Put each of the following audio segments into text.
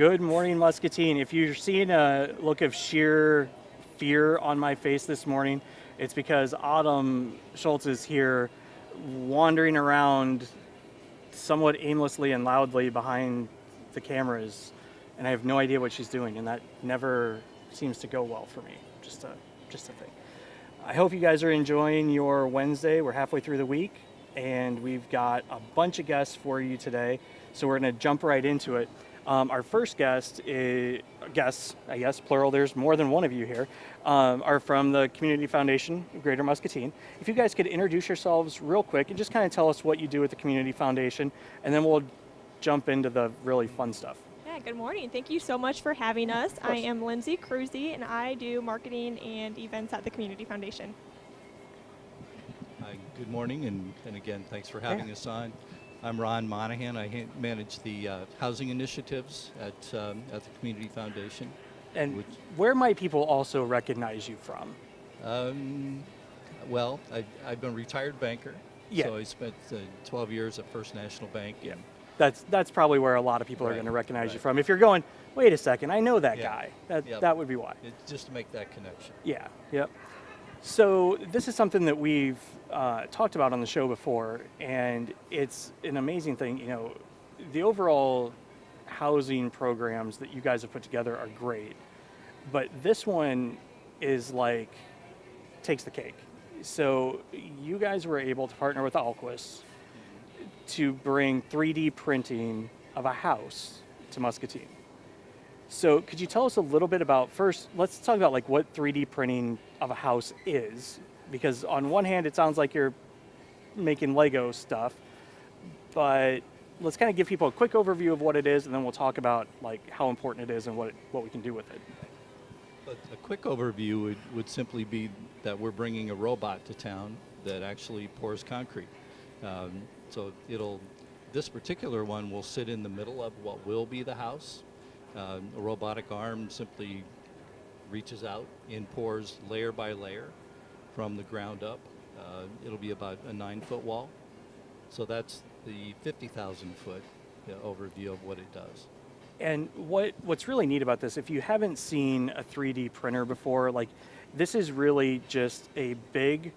Good morning, Muscatine. If you're seeing a look of sheer fear on my face this morning, it's because Autumn Schultz is here wandering around somewhat aimlessly and loudly behind the cameras, and I have no idea what she's doing, and that never seems to go well for me. Just a thing. I hope you guys are enjoying your Wednesday. We're halfway through the week, and we've got a bunch of guests for you today, so we're going to jump right into it. Our first guests, I guess, plural, there's more than one of you here, are from the Community Foundation, Greater Muscatine. If you guys could introduce yourselves real quick and just kind of tell us what you do with the Community Foundation, and then we'll jump into the really fun stuff. Yeah, good morning. Thank you so much for having us. I am Lindsay Cruzy, and I do marketing and events at the Community Foundation. Hi, good morning, and again, thanks for having us on. I'm Ron Monahan. I manage the housing initiatives at the Community Foundation. And where might people also recognize you from? Well, I've been a retired banker, Yeah. so I spent 12 years at First National Bank. Yeah. That's probably where a lot of people are going to recognize you from. If you're going, wait a second, I know that guy. That would be why. Just to make that connection. Yeah, yep. So this is something that we've talked about on the show before, and it's an amazing thing. You know, the overall housing programs that you guys have put together are great, but this one is like, takes the cake. So you guys were able to partner with Alhzeimer to bring 3D printing of a house to Muscatine. So could you tell us a little bit about, first, let's talk about like what 3D printing of a house is, because on one hand, it sounds like you're making Lego stuff, but let's kind of give people a quick overview of what it is, and then we'll talk about like how important it is and what we can do with it. But a quick overview would simply be that we're bringing a robot to town that actually pours concrete. So this particular one will sit in the middle of what will be the house. A robotic arm simply reaches out and pours layer by layer from the ground up. It'll be about a 9-foot wall. So that's the 50,000 foot overview of what it does. And what's really neat about this, if you haven't seen a 3D printer before, like this is really just a big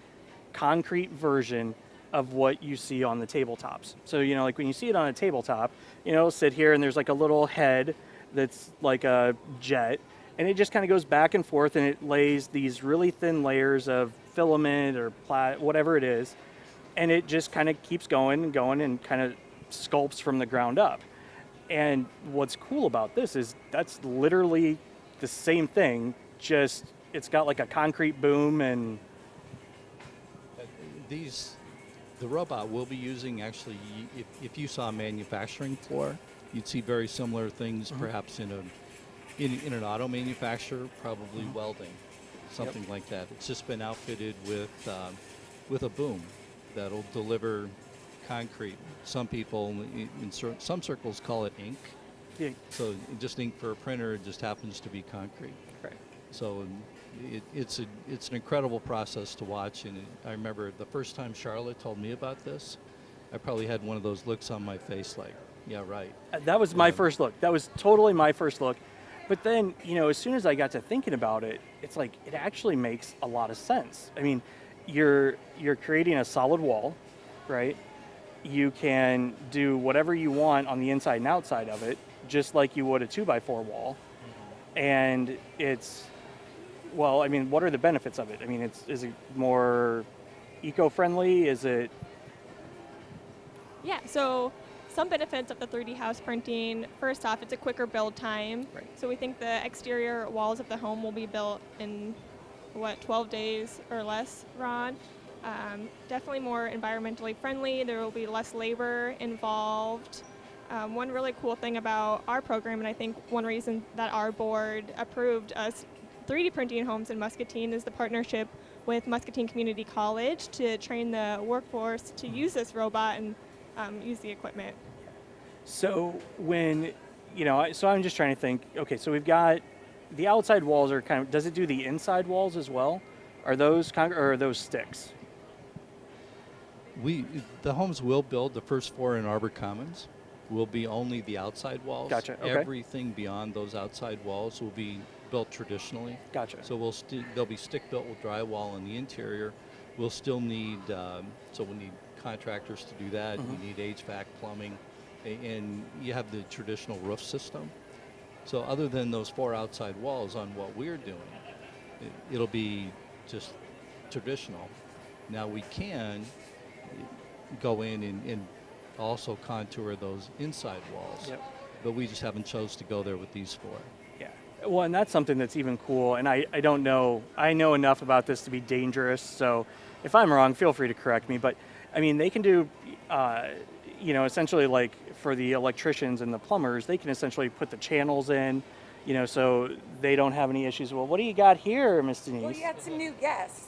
concrete version of what you see on the tabletops. So, you know, like when you see it on a tabletop, you know, sit here and there's like a little head that's like a jet, and it just kind of goes back and forth, and it lays these really thin layers of filament or whatever it is, and it just kind of keeps going and going and kind of sculpts from the ground up. And what's cool about this is that's literally the same thing, just it's got like a concrete boom. And the robot will be using, actually, if you saw a manufacturing floor, you'd see very similar things, perhaps in an auto manufacturer, probably welding, something like that. It's just been outfitted with a boom that'll deliver concrete. Some people in some circles call it ink. Yeah. So just ink for a printer, it just happens to be concrete. Right. So it's an incredible process to watch. And I remember the first time Charlotte told me about this, I probably had one of those looks on my face like, yeah, right. That was my first look. That was totally my first look. But then, you know, as soon as I got to thinking about it, it's like it actually makes a lot of sense. I mean, you're creating a solid wall, right? You can do whatever you want on the inside and outside of it, just like you would a 2x4 wall. And it's, well, I mean, what are the benefits of it? I mean, is it more eco-friendly? Is it? Yeah, so some benefits of the 3D house printing. First off, it's a quicker build time. Right. So we think the exterior walls of the home will be built in, 12 days or less, Ron? Definitely more environmentally friendly. There will be less labor involved. One really cool thing about our program, and I think one reason that our board approved us 3D printing homes in Muscatine, is the partnership with Muscatine Community College to train the workforce to use this robot and use the equipment. So when, you know, so I'm just trying to think, okay, so we've got the outside walls are kind of, does it do the inside walls as well? Are those or are those sticks? The homes will build the first floor in Arbor Commons. will be only the outside walls. Gotcha, okay. Everything beyond those outside walls will be built traditionally. Gotcha. So they'll be stick built with drywall in the interior. We'll still need, so we'll need contractors to do that. Mm-hmm. We need HVAC, plumbing, and you have the traditional roof system. So other than those 4 outside walls on what we're doing, it'll be just traditional. Now we can go in and also contour those inside walls, Yep. but we just haven't chose to go there with these 4. Yeah. Well, and that's something that's even cool. And I don't know, I know enough about this to be dangerous. So if I'm wrong, feel free to correct me. But I mean, they can do, essentially like for the electricians and the plumbers, they can essentially put the channels in, so they don't have any issues. Well, what do you got here, Miss Denise? Well, you got some new guests.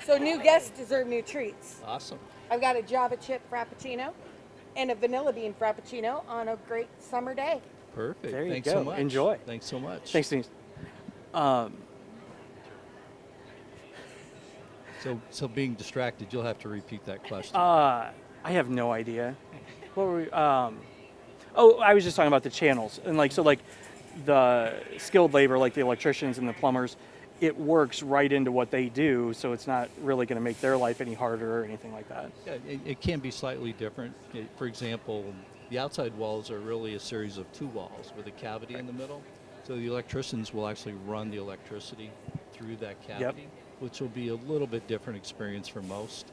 So new guests deserve new treats. Awesome. I've got a Java chip frappuccino and a vanilla bean frappuccino on a great summer day. Perfect. There you Thanks go. so much. Enjoy. Thanks so much. Thanks, Denise. So being distracted, you'll have to repeat that question. I have no idea. What were we, I was just talking about the channels. And like the skilled labor, like the electricians and the plumbers, it works right into what they do, so it's not really going to make their life any harder or anything like that. Yeah, it can be slightly different. For example, the outside walls are really a series of 2 walls with a cavity in the middle. So the electricians will actually run the electricity through that cavity, which will be a little bit different experience for most.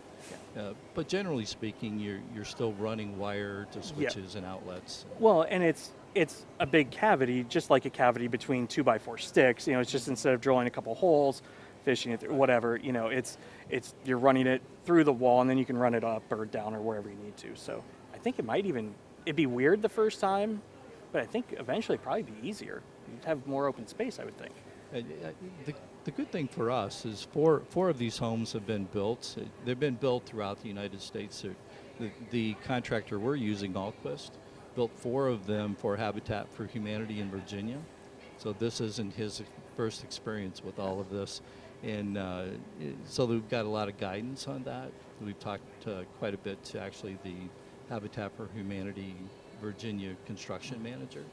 But generally speaking, you're still running wire to switches and outlets. Well, and it's a big cavity, just like a cavity between 2x4 sticks. It's just instead of drilling a couple holes, fishing it, whatever. It's you're running it through the wall, and then you can run it up or down or wherever you need to. So I think it'd be weird the first time, but I think eventually it'd probably be easier. You'd have more open space, I would think. The good thing for us is four of these homes have been built. They've been built throughout the United States. The contractor we're using, Alquist, built 4 of them for Habitat for Humanity in Virginia. So this isn't his first experience with all of this. And so we've got a lot of guidance on that. We've talked quite a bit to actually the Habitat for Humanity Virginia construction manager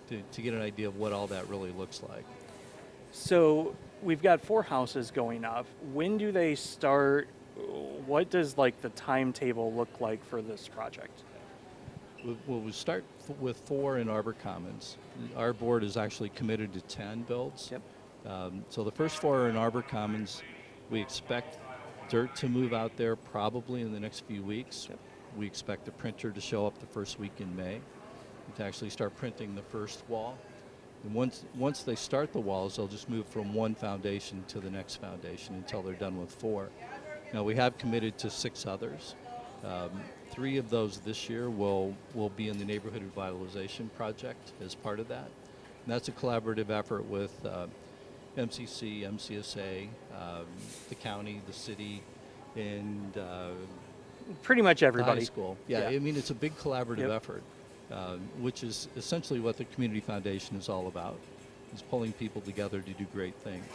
to get an idea of what all that really looks like. So we've got 4 houses going up. When do they start? What does the timetable look like for this project? We'll start with 4 in Arbor Commons. Our board is actually committed to 10 builds. Yep. So the first 4 are in Arbor Commons. We expect dirt to move out there probably in the next few weeks. Yep. We expect the printer to show up the first week in May to actually start printing the first wall. And once they start the walls, they'll just move from one foundation to the next foundation until they're done with 4. Now we have committed to 6 others. 3 of those this year will be in the neighborhood revitalization project as part of that. And that's a collaborative effort with MCC, MCSA, the county, the city, and Pretty much the everybody. high school. Yeah, I mean, it's a big collaborative effort, which is essentially what the Community Foundation is all about, is pulling people together to do great things.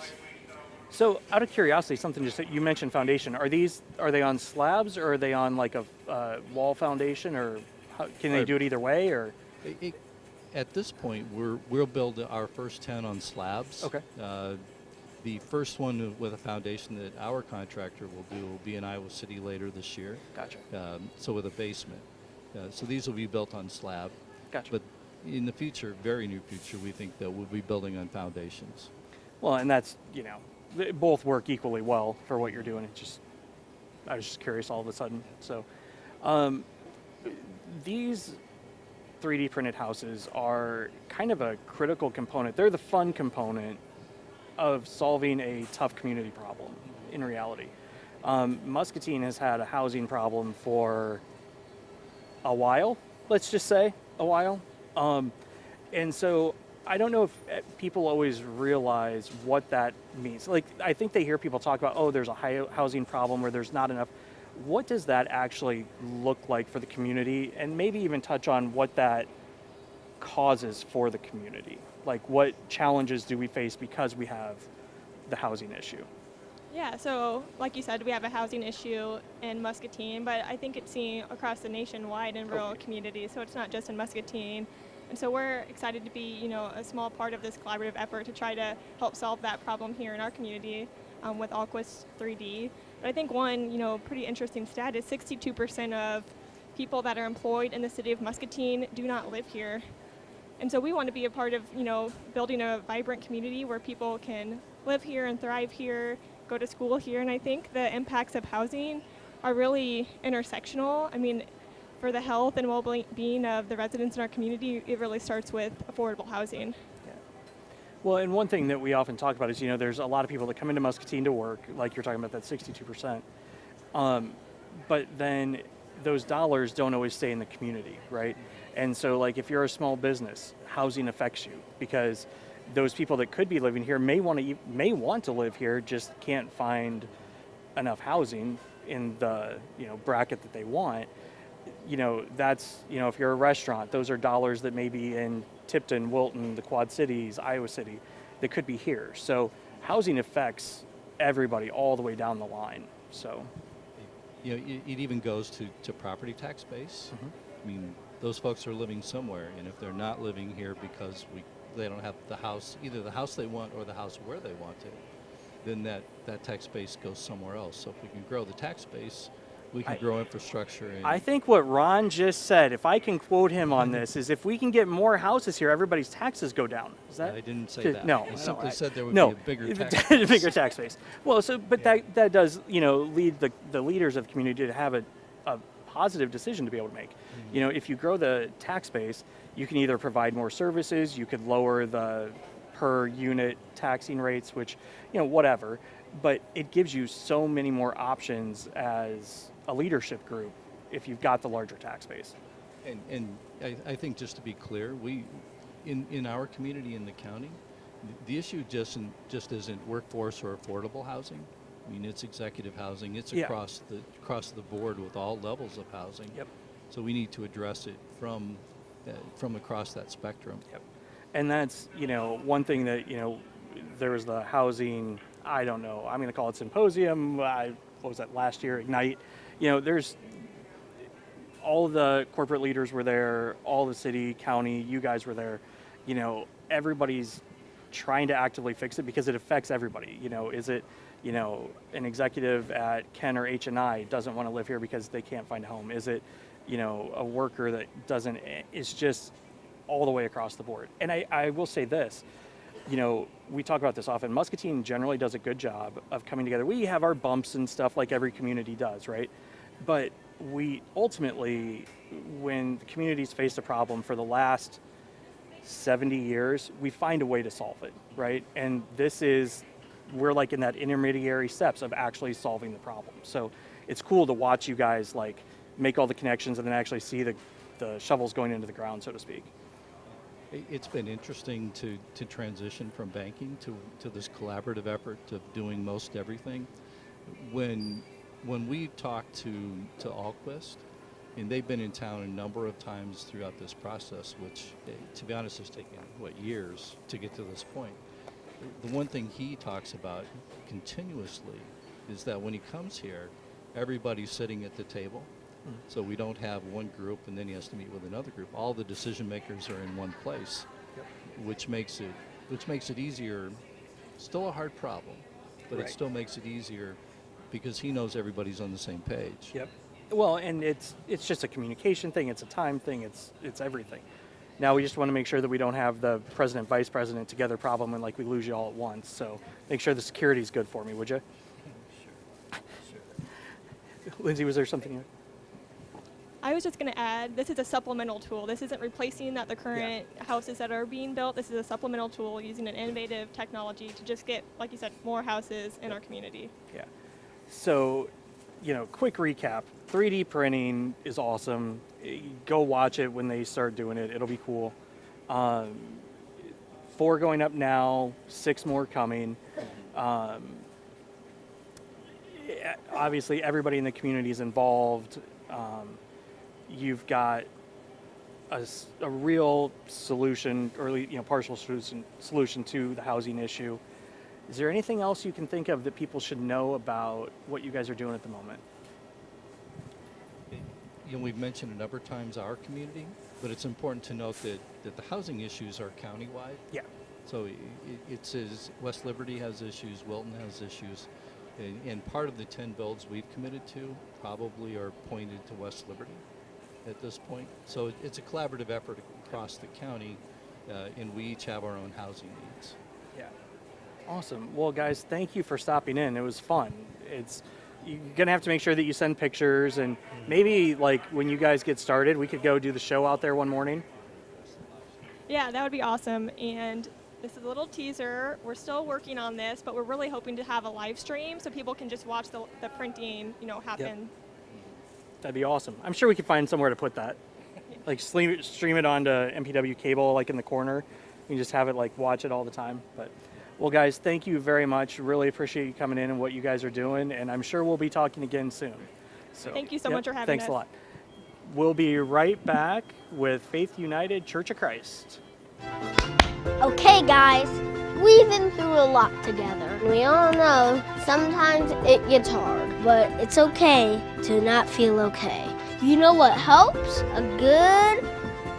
So, out of curiosity, something just that you mentioned foundation. Are they on slabs, or are they on a wall foundation, or can they do it either way? Or At this point, we'll build our first 10 on slabs. Okay. The first one with a foundation that our contractor will do will be in Iowa City later this year. Gotcha. So with a basement. So these will be built on slab. Gotcha. But in the future, very near future, we think that we'll be building on foundations. Well, and that's they both work equally well for what you're doing. I was just curious all of a sudden. So, these 3D printed houses are kind of a critical component. They're the fun component of solving a tough community problem in reality. Muscatine has had a housing problem for a while, let's just say a while. And so I don't know if people always realize what that means. I think they hear people talk about, oh, there's a high housing problem where there's not enough. What does that actually look like for the community? And maybe even touch on what that causes for the community. What challenges do we face because we have the housing issue? Yeah, so like you said, we have a housing issue in Muscatine, but I think it's seen across the nationwide in rural communities, so it's not just in Muscatine. And so we're excited to be, a small part of this collaborative effort to try to help solve that problem here in our community with Alquist 3D. But I think one, pretty interesting stat is 62% of people that are employed in the city of Muscatine do not live here. And so we want to be a part of, building a vibrant community where people can live here and thrive here, go to school here. And I think the impacts of housing are really intersectional. I mean, for the health and well-being of the residents in our community, it really starts with affordable housing. Yeah. Well, and one thing that we often talk about is, there's a lot of people that come into Muscatine to work, like you're talking about that 62%. But then those dollars don't always stay in the community, right? And so, like, if you're a small business, housing affects you because those people that could be living here may want to live here, just can't find enough housing in the bracket that they want. That's if you're a restaurant, those are dollars that may be in Tipton, Wilton, the Quad Cities, Iowa City, that could be here. So housing affects everybody all the way down the line. So, it even goes to property tax base. Mm-hmm. I mean, those folks are living somewhere, and if they're not living here because they don't have the house, either the house they want or the house where they want it, then that tax base goes somewhere else. So if we can grow the tax base, we can grow infrastructure. I think what Ron just said, if I can quote him on this, is if we can get more houses here, everybody's taxes go down. Is that? I didn't say that. No. I simply said there would no, be a bigger tax base. bigger tax base. Well, but that does, lead the leaders of the community to have a positive decision to be able to make. Mm-hmm. If you grow the tax base, you can either provide more services, you could lower the per unit taxing rates, which, whatever, but it gives you so many more options as a leadership group if you've got the larger tax base. And I think, just to be clear, we in our community in the county, the issue just isn't workforce or affordable housing. I mean, it's executive housing. It's across the board with all levels of housing. Yep. So we need to address it from across that spectrum. Yep. And that's one thing that there was the housing. I don't know. I'm going to call it symposium. What was that last year? Ignite. There's all of the corporate leaders were there. All the city, county, you guys were there. Everybody's trying to actively fix it because it affects everybody. Is it an executive at Ken or H&I doesn't want to live here because they can't find a home? Is it, a worker that doesn't? It's just all the way across the board. And I will say this, we talk about this often. Muscatine generally does a good job of coming together. We have our bumps and stuff like every community does, right? But we ultimately, when the community's faced a problem for the last 70 years, we find a way to solve it, right? And we're like in that intermediary steps of actually solving the problem. So it's cool to watch you guys like make all the connections and then actually see the shovels going into the ground, so to speak. It's been interesting to transition from banking to this collaborative effort of doing most everything. When we talked to Alquist, and they've been in town a number of times throughout this process, which, to be honest, has taken, years to get to this point. The one thing he talks about continuously is that when he comes here, everybody's sitting at the table. Mm-hmm. So we don't have one group and then he has to meet with another group. All the decision makers are in one place, which makes it easier. Still a hard problem, but it still makes it easier because he knows everybody's on the same page. Yep. Well, and it's just a communication thing. It's a time thing. It's everything. Now we just want to make sure that we don't have the president, vice president together problem and we lose you all at once. So make sure the security's good for me, would you? Sure. Lindsay, was there something? I was just going to add, this is a supplemental tool. This isn't replacing the current houses that are being built. This is a supplemental tool using an innovative technology to just get, like you said, more houses in our community. Yeah. So, quick recap. 3D printing is awesome. Go watch it when they start doing it. It'll be cool. 4 going up now, 6 more coming. Obviously, everybody in the community is involved. You've got a real solution, or partial solution to the housing issue. Is there anything else you can think of that people should know about what you guys are doing at the moment? You know, we've mentioned a number of times our community, but it's important to note that the housing issues are countywide. Yeah. So it says West Liberty has issues, Wilton has issues, and part of the 10 builds we've committed to probably are pointed to West Liberty at this point. So it's a collaborative effort across the county, and we each have our own housing needs. Yeah. Awesome. Well, guys, thank you for stopping in. It was fun. You're going to have to make sure that you send pictures, and maybe like when you guys get started, we could go do the show out there one morning. Yeah, that would be awesome. And this is a little teaser. We're still working on this, but we're really hoping to have a live stream so people can just watch the printing, happen. Yep. That'd be awesome. I'm sure we could find somewhere to put that. Like stream it onto MPW cable, like in the corner. You can just have it like watch it all the time. But well, guys, thank you very much. Really appreciate you coming in and what you guys are doing. And I'm sure we'll be talking again soon. So thank you so much for having us. Thanks a lot. We'll be right back with Faith United Church of Christ. Okay, guys, we've been through a lot together. We all know sometimes it gets hard, but it's okay to not feel okay. You know what helps? A good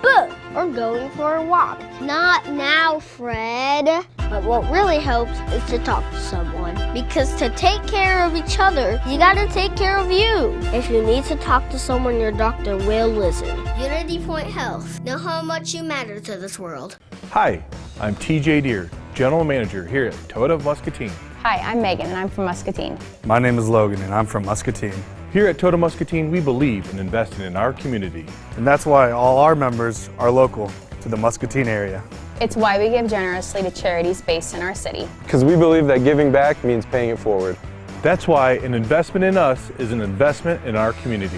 book or going for a walk. Not now, Fred. But what really helps is to talk to someone. Because to take care of each other, you gotta take care of you. If you need to talk to someone, your doctor will listen. Unity Point Health. Know how much you matter to this world. Hi, I'm TJ Deere, General Manager here at Toyota of Muscatine. Hi, I'm Megan and I'm from Muscatine. My name is Logan and I'm from Muscatine. Here at Toyota Muscatine, we believe in investing in our community. And that's why all our members are local to the Muscatine area. It's why we give generously to charities based in our city. Because we believe that giving back means paying it forward. That's why an investment in us is an investment in our community.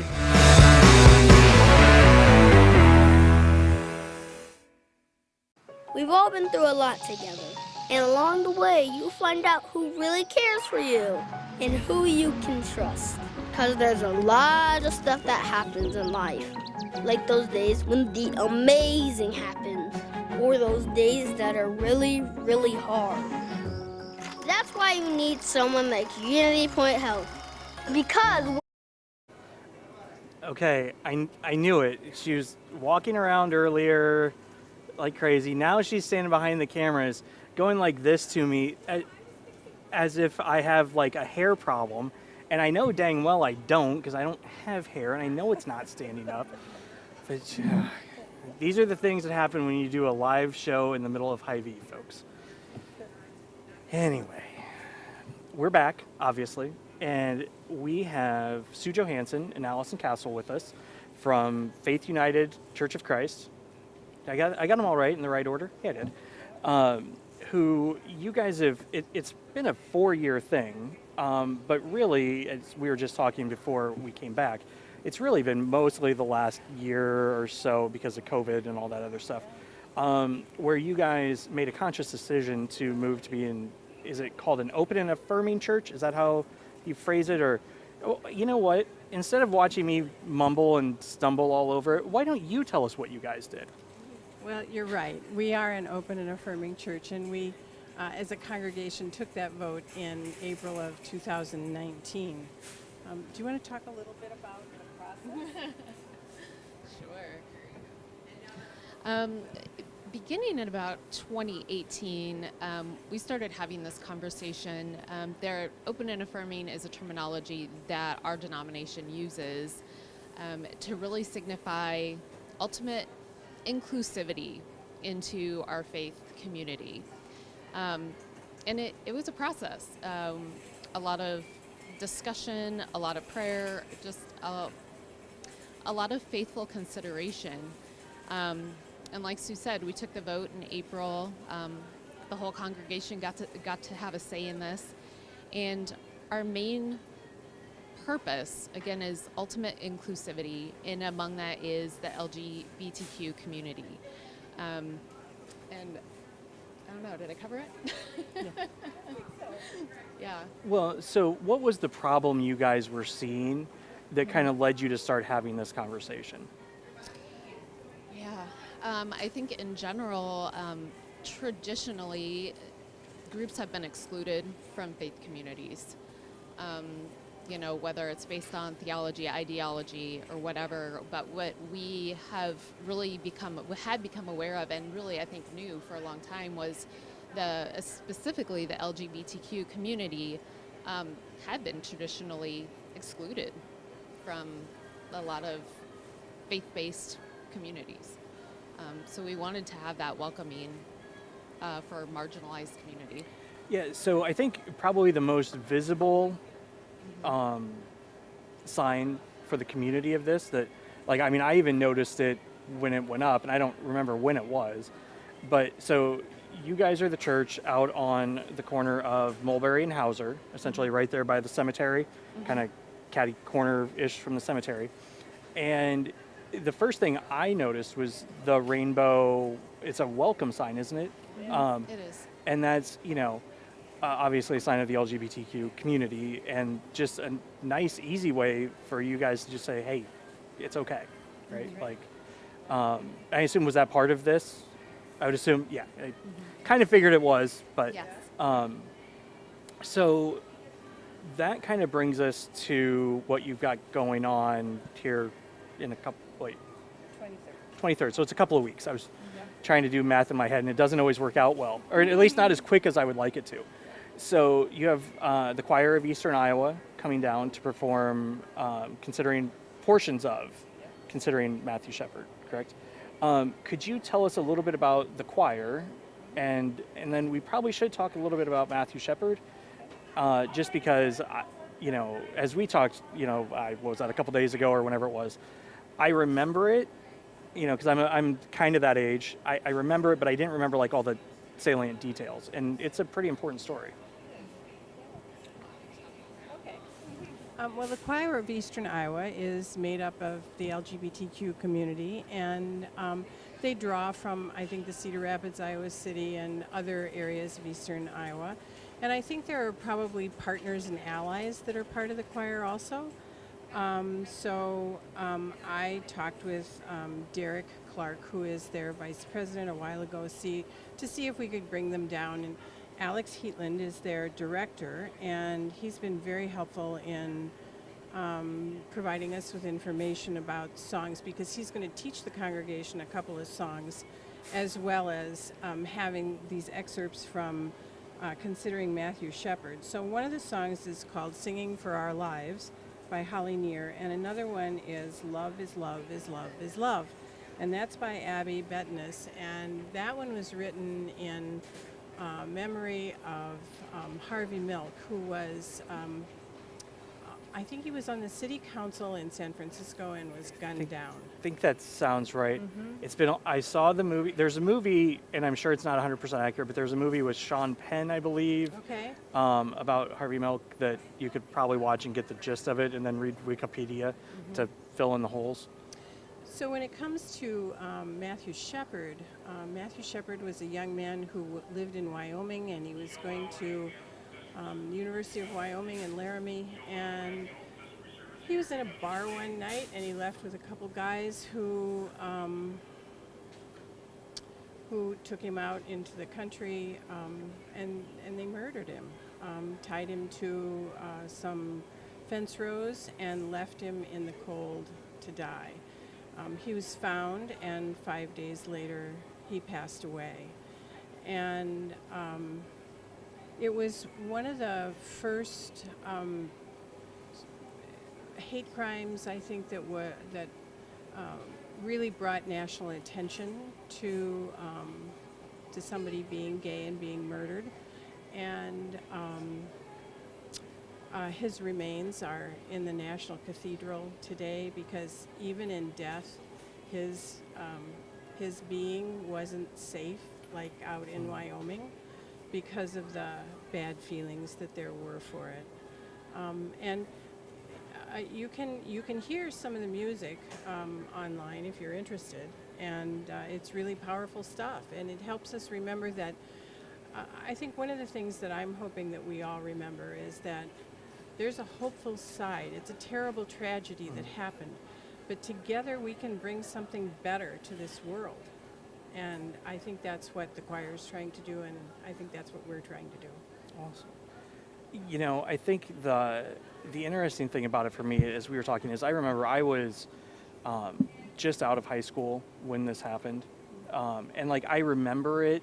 We've all been through a lot together. And along the way, you'll find out who really cares for you and who you can trust. Because there's a lot of stuff that happens in life. Like those days when the amazing happens. Or those days that are really, really hard. That's why you need someone like Unity Point Health. Because... Okay, I knew it. She was walking around earlier like crazy. Now she's standing behind the cameras going like this to me as if I have like a hair problem. And I know dang well I don't, because I don't have hair and I know it's not standing up. But these are the things that happen when you do a live show in the middle of Hy-Vee, folks. Anyway, we're back, obviously, and we have Sue Johannsen and Allison Castle with us from Faith United Church of Christ. I got them all right in the right order? Yeah, I did. Who you guys have, it's been a 4-year thing, but really, as we were just talking before we came back, it's really been mostly the last year or so because of COVID and all that other stuff, where you guys made a conscious decision to move to be in, is it called an Open and Affirming Church? Is that how you phrase it? Or, you know what, instead of watching me mumble and stumble all over it, why don't you tell us what you guys did? Well, you're right. We are an Open and Affirming Church, and we, as a congregation, took that vote in April of 2019. Do you want to talk a little bit about the process? Sure. Beginning in about 2018, we started having this conversation. Open and affirming is a terminology that our denomination uses to really signify ultimate inclusivity into our faith community. And it was a process. A lot of discussion, a lot of prayer, just a lot of faithful consideration. And like Sue said, we took the vote in April. The whole congregation got to have a say in this. And our main purpose, again, is ultimate inclusivity, and among that is the LGBTQ community. And I don't know, did I cover it? Yeah. Yeah. Well, so what was the problem you guys were seeing that kind of led you to start having this conversation? Yeah. I think in general, traditionally, groups have been excluded from faith communities. You know, whether it's based on theology, ideology, or whatever, but what we have really become aware of, and really I think knew for a long time, was specifically the LGBTQ community had been traditionally excluded from a lot of faith-based communities. So we wanted to have that welcoming for a marginalized community. Yeah, so I think probably the most visible sign for the community of this, that, like, I mean, I even noticed it when it went up, and I don't remember when it was, but so you guys are the church out on the corner of Mulberry and Hauser, essentially right there by the cemetery, kind of catty corner-ish from the cemetery. And the first thing I noticed was the rainbow. It's a welcome sign, isn't it? It is. And that's, you know, obviously a sign of the LGBTQ community, and just a nice, easy way for you guys to just say, hey, it's okay, right? Like, I assume, was that part of this? I would assume, yeah. I kind of figured it was, but Yes. So that kind of brings us to what you've got going on here in a couple, 23rd. So it's a couple of weeks. I was trying to do math in my head, and it doesn't always work out well, or at least not as quick as I would like it to. So you have the Quire of Eastern Iowa coming down to perform, considering Matthew Shepard, correct? Could you tell us a little bit about the choir, and then we probably should talk a little bit about Matthew Shepard, just because, you know, as we talked, you know, was that a couple days ago or whenever it was, I remember it, you know, because I'm kind of that age. I remember it, but I didn't remember like all the salient details, and it's a pretty important story. Well, the Quire of Eastern Iowa is made up of the LGBTQ community, and they draw from, I think, the Cedar Rapids, Iowa City, and other areas of Eastern Iowa. And I think there are probably partners and allies that are part of the choir also. I talked with Derek Clark, who is their vice president, a while ago, to see if we could bring them down. And Alex Heatland is their director, and he's been very helpful in providing us with information about songs, because he's going to teach the congregation a couple of songs, as well as having these excerpts from Considering Matthew Shepard. So one of the songs is called Singing for Our Lives by Holly Near, and another one is Love is Love is Love is Love, and that's by Abby Bettinus, and that one was written in memory of Harvey Milk, who was, I think he was on the city council in San Francisco and was gunned down. I think that sounds right. It's been, I saw the movie, there's a movie, and I'm sure it's not 100% accurate, but there's a movie with Sean Penn, I believe, about Harvey Milk that you could probably watch and get the gist of it, and then read Wikipedia to fill in the holes. So when it comes to Matthew Shepard was a young man who lived in Wyoming, and he was going to University of Wyoming in Laramie, and he was in a bar one night, and he left with a couple guys who took him out into the country, and they murdered him, tied him to some fence rows, and left him in the cold to die. He was found, and 5 days later, he passed away. And it was one of the first hate crimes, I think, that really brought national attention to somebody being gay and being murdered. And his remains are in the National Cathedral today, because even in death, his being wasn't safe, like out in Wyoming, because of the bad feelings that there were for it. You can hear some of the music online if you're interested, and it's really powerful stuff, and it helps us remember that. I think one of the things that I'm hoping that we all remember is that there's a hopeful side. It's a terrible tragedy that happened, but together we can bring something better to this world. And I think that's what the choir is trying to do, and I think that's what we're trying to do. Awesome. You know, I think the interesting thing about it for me, as we were talking, is I remember I was just out of high school when this happened. And like, I remember it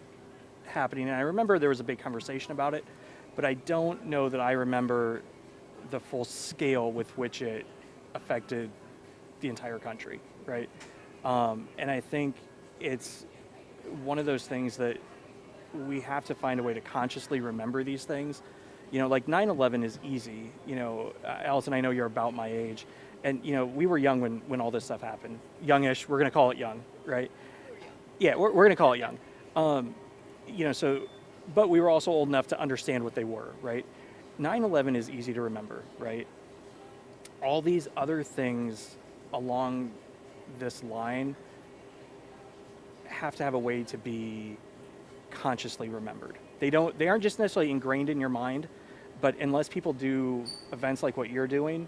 happening, and I remember there was a big conversation about it, but I don't know that I remember the full scale with which it affected the entire country, right? And I think it's one of those things that we have to find a way to consciously remember these things. You know, like 9/11 is easy. You know, Allison, I know you're about my age, and you know, we were young when all this stuff happened. Youngish, we're gonna call it young, right? Yeah, we're gonna call it young. You know, so, but we were also old enough to understand what they were, right? 9/11 is easy to remember, right? All these other things along this line have to have a way to be consciously remembered. They aren't just necessarily ingrained in your mind, but unless people do events like what you're doing,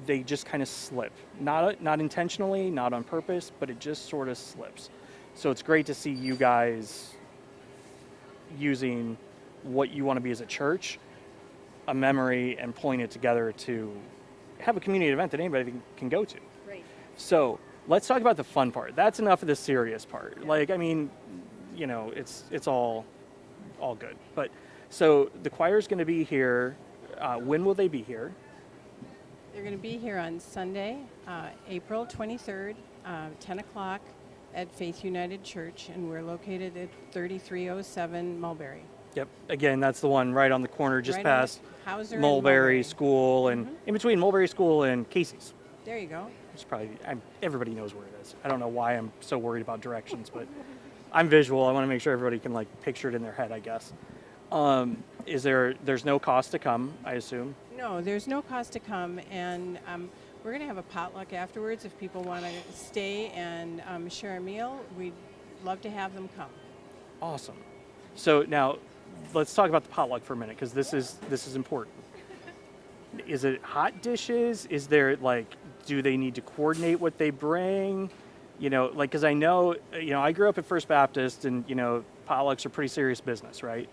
they just kind of slip. Not intentionally, not on purpose, but it just sort of slips. So it's great to see you guys using what you want to be as a church, a memory, and pulling it together to have a community event that anybody can go to. Great. So let's talk about the fun part. That's enough of the serious part. Yeah. Like, I mean, you know, it's all good. But so the choir's going to be here. When will they be here? They're going to be here on Sunday, April 23rd, 10 o'clock at Faith United Church, and we're located at 3307 Mulberry. Yep. Again, that's the one right on the corner, just right past Hauser Mulberry School, and in between Mulberry School and Casey's. There you go. It's probably everybody knows where it is. I don't know why I'm so worried about directions, but I'm visual. I want to make sure everybody can like picture it in their head, I guess. There's no cost to come, I assume? No, there's no cost to come, and we're going to have a potluck afterwards. If people want to stay and share a meal, we'd love to have them come. Awesome. So now let's talk about the potluck for a minute, because this is important. Is it hot dishes? Is there do they need to coordinate what they bring? You know, like, because I know, you know, I grew up at First Baptist, and you know, potlucks are pretty serious business, right?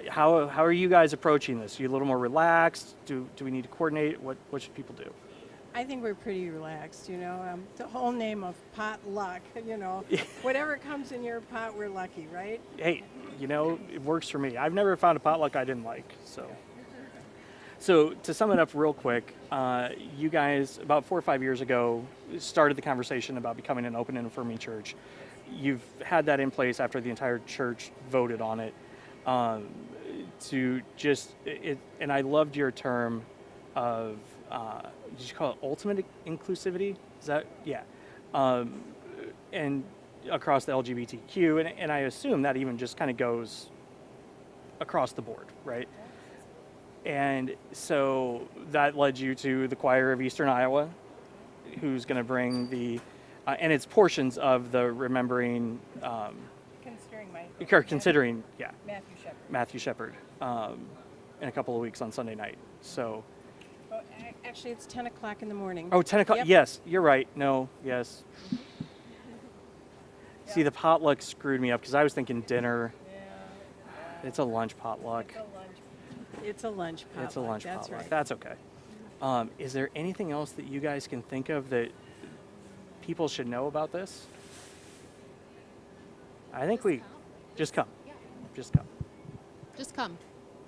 How are you guys approaching this? Are you a little more relaxed? Do we need to coordinate? What should people do? I think we're pretty relaxed, you know. The whole name of potluck, you know, whatever comes in your pot, we're lucky, right? Hey, you know, it works for me. I've never found a potluck I didn't like, So to sum it up real quick, you guys, about 4 or 5 years ago, started the conversation about becoming an open and affirming church. You've had that in place after the entire church voted on it. And I loved your term of, did you call it ultimate inclusivity? Is that, yeah. And across the LGBTQ, and I assume that even just kind of goes across the board, right? And so that led you to the Quire of Eastern Iowa, who's going to bring and it's portions of the remembering, considering Matthew Shepard, in a couple of weeks on Sunday night. So, actually, it's 10 o'clock in the morning. Oh, 10 o'clock. Yep. Yes, you're right. No, yes. See, the potluck screwed me up because I was thinking dinner. Yeah. It's a lunch potluck. It's a lunch potluck. It's a lunch That's potluck. right. That's okay. Is there anything else that you guys can think of that people should know about this? I think just come. Yeah. Just come. Just come.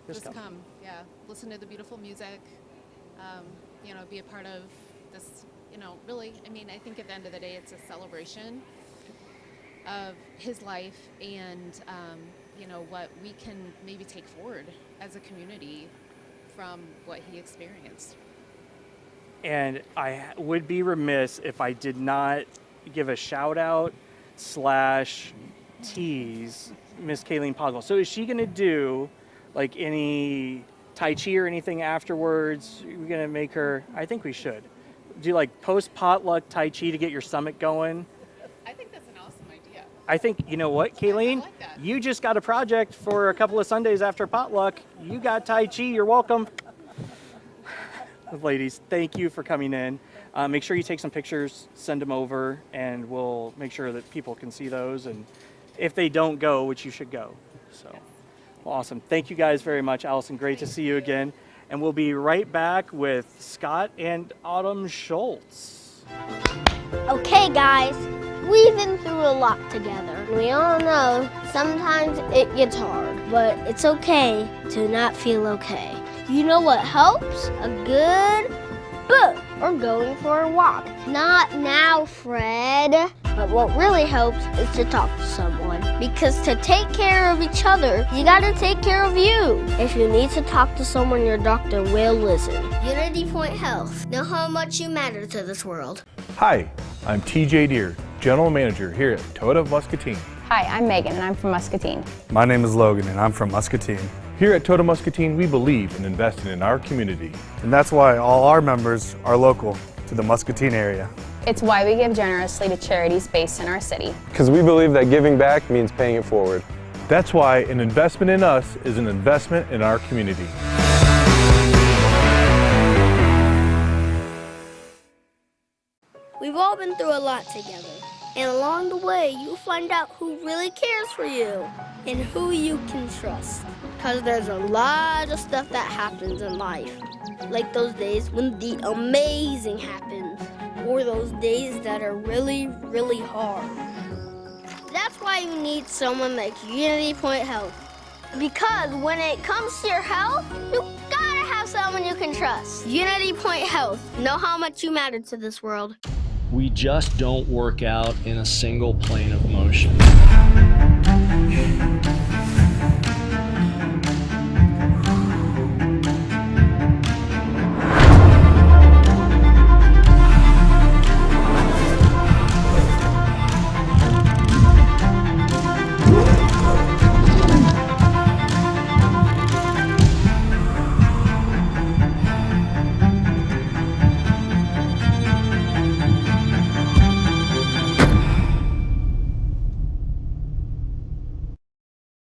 Just come. Yeah. Listen to the beautiful music. You know, be a part of this. You know, really. I mean, I think at the end of the day, it's a celebration of his life and you know, what we can maybe take forward as a community from what he experienced. And I would be remiss if I did not give a shout out / tease Miss Kayleen Poggle. So is she going to do like any Tai Chi or anything afterwards? We're going to make her, I think we should, do like post potluck Tai Chi to get your stomach going. I think that's an awesome idea. I think, you know what, Kayleen? I like that. You just got a project for a couple of Sundays after potluck. You got Tai Chi, you're welcome. Ladies, thank you for coming in. Make sure you take some pictures, send them over, and we'll make sure that people can see those and if they don't go, which you should go. So, well, awesome. Thank you guys very much, Allison. Great to see you again. And we'll be right back with Scott and Autumn Schultz. Okay, guys, we've been through a lot together. We all know sometimes it gets hard, but it's okay to not feel okay. You know what helps? A good book or going for a walk. Not now, Fred. But what really helps is to talk to someone. Because to take care of each other, you gotta take care of you. If you need to talk to someone, your doctor will listen. Unity Point Health. Know how much you matter to this world. Hi, I'm TJ Deere, General Manager here at Toyota of Muscatine. Hi, I'm Megan and I'm from Muscatine. My name is Logan and I'm from Muscatine. Here at Toyota Muscatine, we believe in investing in our community. And that's why all our members are local to the Muscatine area. It's why we give generously to charities based in our city. Because we believe that giving back means paying it forward. That's why an investment in us is an investment in our community. We've all been through a lot together. And along the way, you'll find out who really cares for you and who you can trust. Because there's a lot of stuff that happens in life. Like those days when the amazing happens. Or those days that are really, really hard. That's why you need someone like Unity Point Health. Because when it comes to your health, you gotta have someone you can trust. Unity Point Health. Know how much you matter to this world. We just don't work out in a single plane of motion.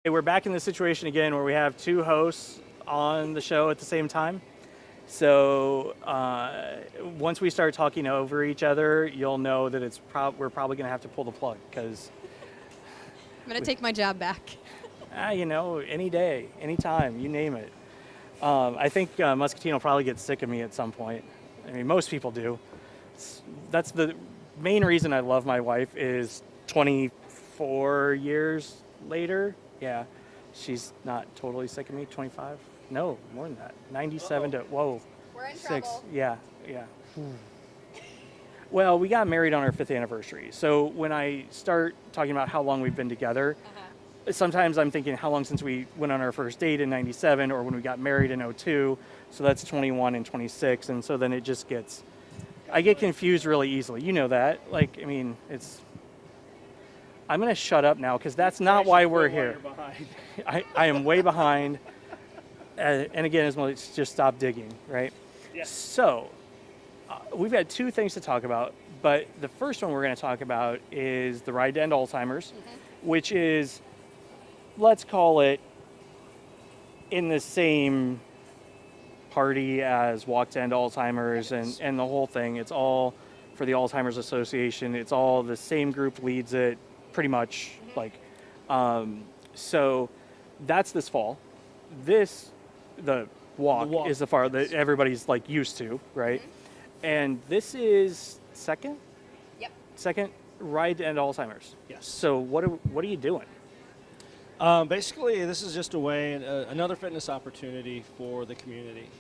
We're back in the situation again where we have two hosts on the show at the same time. So once we start talking over each other, you'll know that we're probably going to have to pull the plug because I'm going to take my job back. Any day, any time, you name it. I think Muscatine will probably get sick of me at some point. I mean, most people do. That's the main reason I love my wife is 24 years later. Yeah, she's not totally sick of me. 25? No, more than that. 97 to, whoa. We're in 6. trouble. Yeah. Well, we got married on our 5th anniversary. So when I start talking about how long we've been together, sometimes I'm thinking how long since we went on our first date in 97 or when we got married in 02. So that's 21 and 26. And so then it just gets, I get confused really easily. You know that. I'm going to shut up now because that's not why we're here. I am way behind. And again, it's just stop digging, right? Yeah. So we've got two things to talk about, but the first one we're going to talk about is the Ride to End Alzheimer's, which is, let's call it, in the same party as Walk to End Alzheimer's and the whole thing. It's all for the Alzheimer's Association. It's all the same group leads it. Pretty much, so that's this fall. The walk is the far that everybody's used to, right? And this is second? Yep. Second Ride to End Alzheimer's. Yes. So what are you doing? Basically, this is just a way, another fitness opportunity for the community.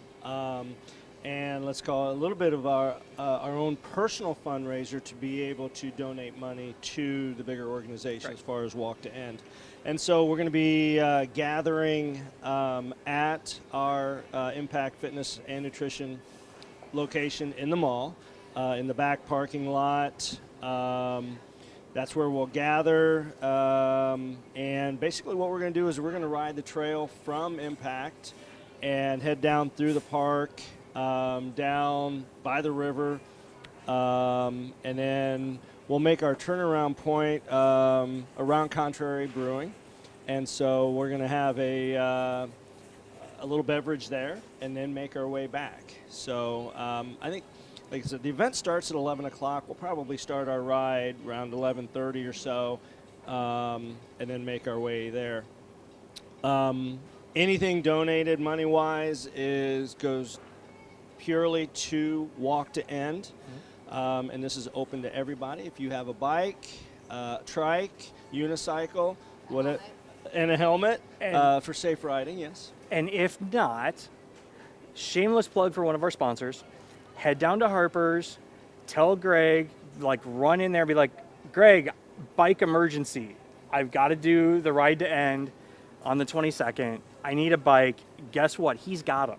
And let's call it a little bit of our own personal fundraiser to be able to donate money to the bigger organization as far as Walk to End. And so we're going to be gathering at our Impact Fitness and Nutrition location in the mall, in the back parking lot. That's where we'll gather. And basically what we're going to do is we're going to ride the trail from Impact and head down through the park, down by the river, and then we'll make our turnaround point around Contrary Brewing. And so we're going to have a little beverage there and then make our way back. So I think, like I said, the event starts at 11 o'clock. We'll probably start our ride around 11:30 or so. and then make our way there. Anything donated money-wise goes purely to Walk to End, and this is open to everybody. If you have a bike, trike, unicycle, and a helmet for safe riding, yes. And if not, shameless plug for one of our sponsors, head down to Harper's, tell Greg, run in there and be like, Greg, bike emergency. I've got to do the Ride to End on the 22nd. I need a bike. Guess what? He's got them.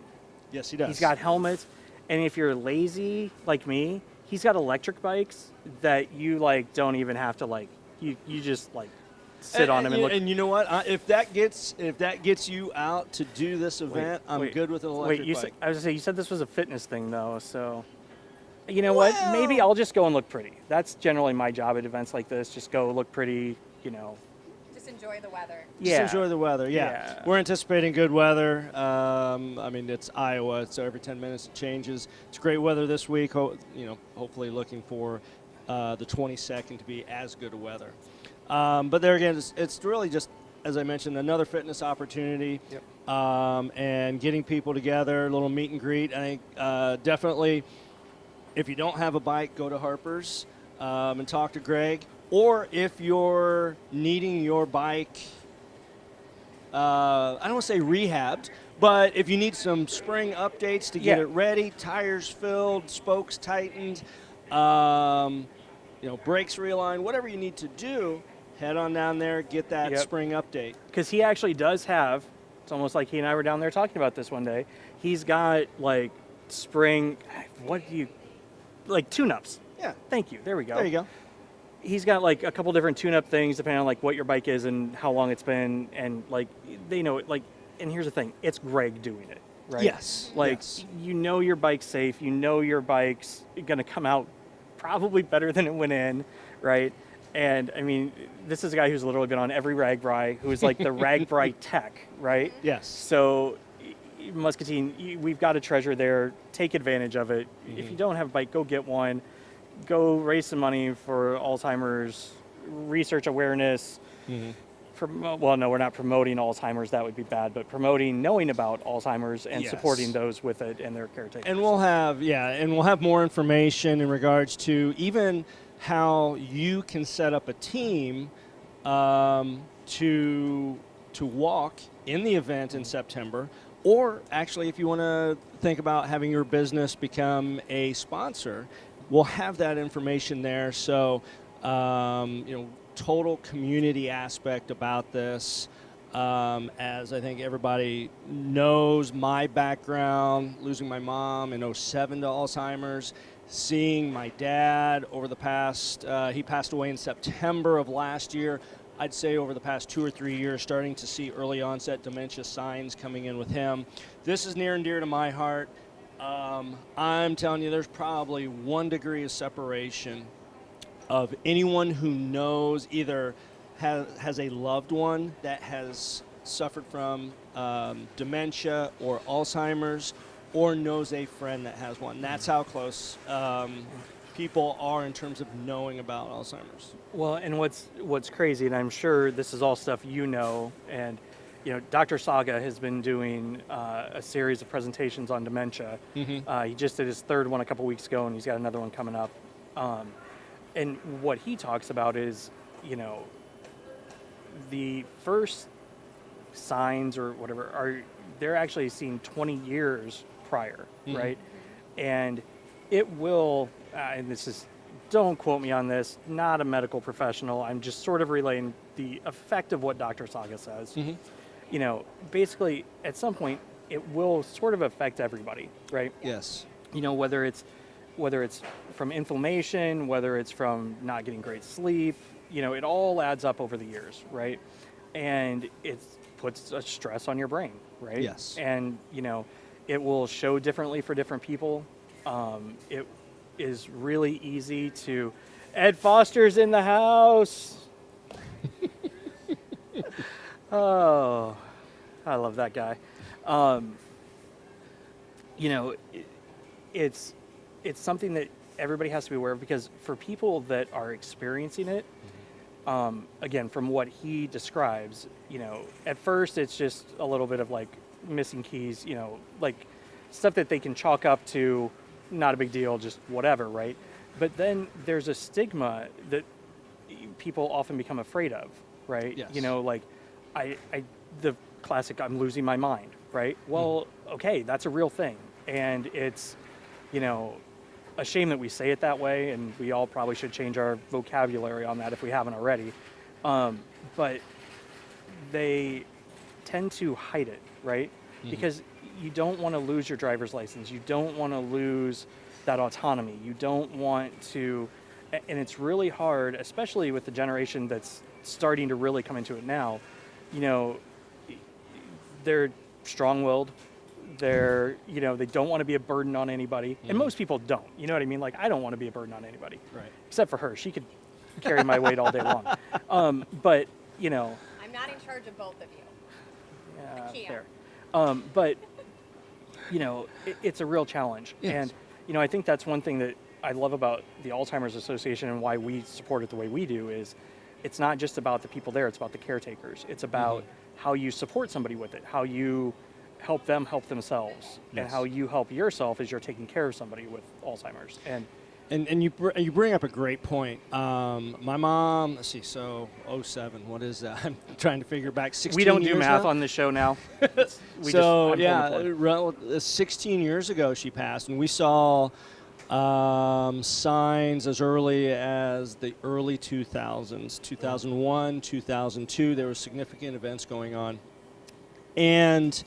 Yes, he does. He's got helmets. And if you're lazy like me, he's got electric bikes that you don't even have to you just sit on them and look. And you know what? If that gets you out to do this event, I'm good with an electric bike. I was gonna say, you said this was a fitness thing though, so you know what? Maybe I'll just go and look pretty. That's generally my job at events like this. Just go look pretty, Just enjoy the weather. Yeah. Just enjoy the weather, yeah. We're anticipating good weather. It's Iowa, so every 10 minutes it changes. It's great weather this week. Hopefully looking for the 22nd to be as good a weather. But there again, it's really just, as I mentioned, another fitness opportunity. Yep. And getting people together, a little meet and greet. I think definitely, if you don't have a bike, go to Harper's and talk to Greg. Or if you're needing your bike, I don't want to say rehabbed, but if you need some spring updates to get it ready, tires filled, spokes tightened, brakes realigned, whatever you need to do, head on down there, get that spring update. Because he actually does have, it's almost like he and I were down there talking about this one day, he's got spring, tune-ups. Yeah. Thank you. There we go. There you go. He's got a couple different tune-up things depending on what your bike is and how long it's been, and they know it. And here's the thing: it's Greg doing it, right? Yes. Yes. You know your bike's safe. You know your bike's gonna come out probably better than it went in, right? And I mean, this is a guy who's literally been on every RAGBRAI, who is the RAGBRAI tech, right? Yes. So, Muscatine, we've got a treasure there. Take advantage of it. Mm-hmm. If you don't have a bike, go get one. Go raise some money for Alzheimer's, research awareness. Mm-hmm. No, we're not promoting Alzheimer's. That would be bad. But promoting knowing about Alzheimer's and supporting those with it and their caretakers. And we'll have more information in regards to even how you can set up a team to walk in the event in September. Or actually, if you want to think about having your business become a sponsor, we'll have that information there. So, total community aspect about this. As I think everybody knows, my background, losing my mom in 2007 to Alzheimer's, seeing my dad over the past, he passed away in September of last year. I'd say over the past 2 or 3 years, starting to see early onset dementia signs coming in with him. This is near and dear to my heart. I'm telling you, there's probably 1 degree of separation of anyone who knows either has a loved one that has suffered from dementia or Alzheimer's, or knows a friend that has one. That's how close people are in terms of knowing about Alzheimer's. Well, and what's crazy, and I'm sure this is all stuff and Dr. Saga has been doing a series of presentations on dementia. Mm-hmm. He just did his 3rd one a couple weeks ago, and he's got another one coming up. And what he talks about is, the first signs or whatever they're actually seen 20 years prior, mm-hmm. right? And it will, and don't quote me on this, not a medical professional. I'm just sort of relaying the effect of what Dr. Saga says. Mm-hmm. Basically, at some point, it will sort of affect everybody, right? Yes. Whether it's from inflammation, whether it's from not getting great sleep, it all adds up over the years, right? And it puts a stress on your brain, right? Yes. And, it will show differently for different people. It is really easy to... Ed Foster's in the house! Oh, I love that guy. It's something that everybody has to be aware of, because for people that are experiencing it, again, from what he describes, at first it's just a little bit of like missing keys, like stuff that they can chalk up to not a big deal, just whatever, right? But then there's a stigma that people often become afraid of, right? Yes. Like the classic, I'm losing my mind, right? Well, okay, that's a real thing. And it's, a shame that we say it that way, and we all probably should change our vocabulary on that if we haven't already. But they tend to hide it, right? Because you don't want to lose your driver's license. You don't want to lose that autonomy. You don't want to, and it's really hard, especially with the generation that's starting to really come into it now. They're strong-willed. They're, they don't want to be a burden on anybody. And most people don't, you know what I mean? Like, I don't want to be a burden on anybody. Right. Except for her. She could carry my weight all day long. But, I'm not in charge of both of you. Yeah, I can't. fair. But, it's a real challenge. Yes. And, I think that's one thing that I love about the Alzheimer's Association and why we support it the way we do is it's not just about the people there, it's about the caretakers. It's about how you support somebody with it, how you help them help themselves, and how you help yourself as you're taking care of somebody with Alzheimer's. And you bring up a great point. My mom, let's see, so 07, what is that? I'm trying to figure back 16 We don't do years math now? on this show now. So, 16 years ago she passed, and we saw signs as early as the early 2000s, 2001, 2002. There were significant events going on. And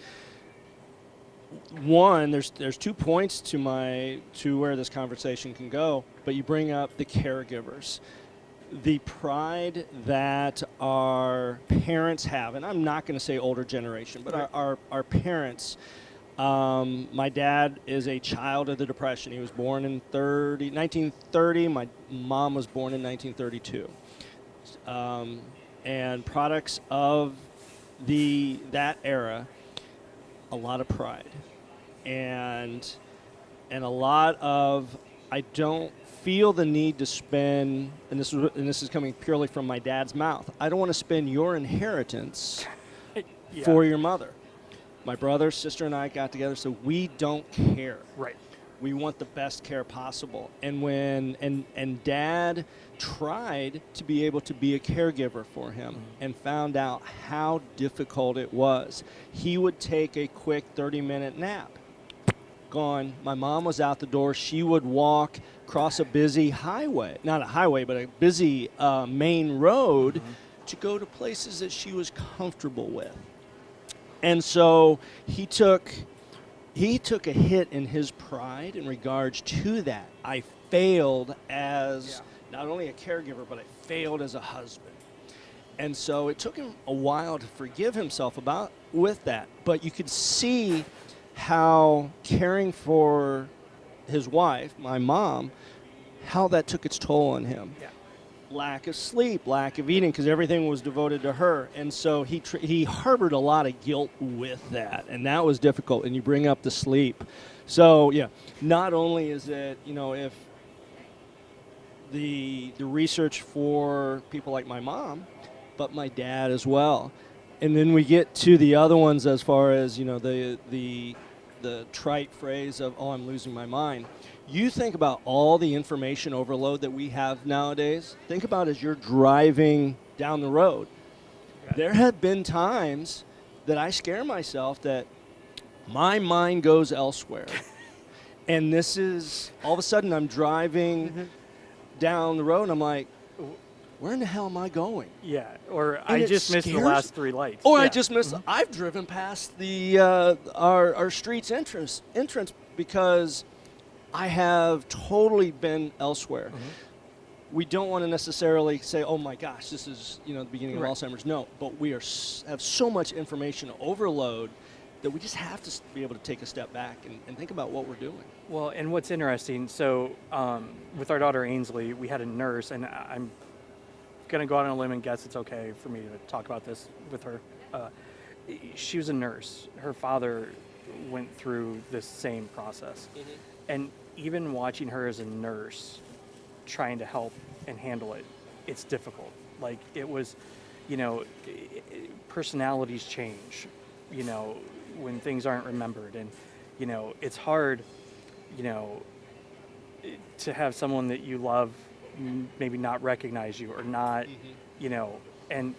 one, there's 2 points to where this conversation can go, but you bring up the caregivers. The pride that our parents have, and I'm not going to say older generation, but our parents. My dad is a child of the Depression. He was born in 1930. My mom was born in 1932. And products of that era, a lot of pride. And a lot of, I don't feel the need to spend, and this is coming purely from my dad's mouth, I don't want to spend your inheritance for your mother. My brother, sister, and I got together, so we don't care. Right. We want the best care possible. And when Dad tried to be able to be a caregiver for him and found out how difficult it was, he would take a quick 30-minute nap. Gone. My mom was out the door. She would walk across a busy highway, not a highway, but a busy main road to go to places that she was comfortable with. And so he took a hit in his pride in regards to that. I failed as not only a caregiver, but I failed as a husband. And so it took him a while to forgive himself with that. But you could see how caring for his wife, my mom, how that took its toll on him. Yeah. Lack of sleep, lack of eating, because everything was devoted to her. And so he harbored a lot of guilt with that, and that was difficult. And you bring up the sleep. So, not only is it, if the research for people like my mom, but my dad as well. And then we get to the other ones as far as, the trite phrase of, oh, I'm losing my mind. You think about all the information overload that we have nowadays. Think about as you're driving down the road. There have been times that I scare myself that my mind goes elsewhere. And this is, all of a sudden I'm driving down the road and I'm like, where in the hell am I going? Yeah, or I just missed the last 3 lights. Or I just missed, I've driven past the our street's entrance because I have totally been elsewhere. We don't want to necessarily say, oh my gosh, this is the beginning of Alzheimer's. No, but we have so much information overload that we just have to be able to take a step back and think about what we're doing. Well, and what's interesting, so with our daughter Ainsley, we had a nurse, and I'm going to go out on a limb and guess it's okay for me to talk about this with her. She was a nurse. Her father went through this same process. And even watching her as a nurse trying to help and handle it, it's difficult. Like it was, you know, personalities change, you know, when things aren't remembered. And, you know, it's hard, you know, to have someone that you love maybe not recognize you or not, you know, and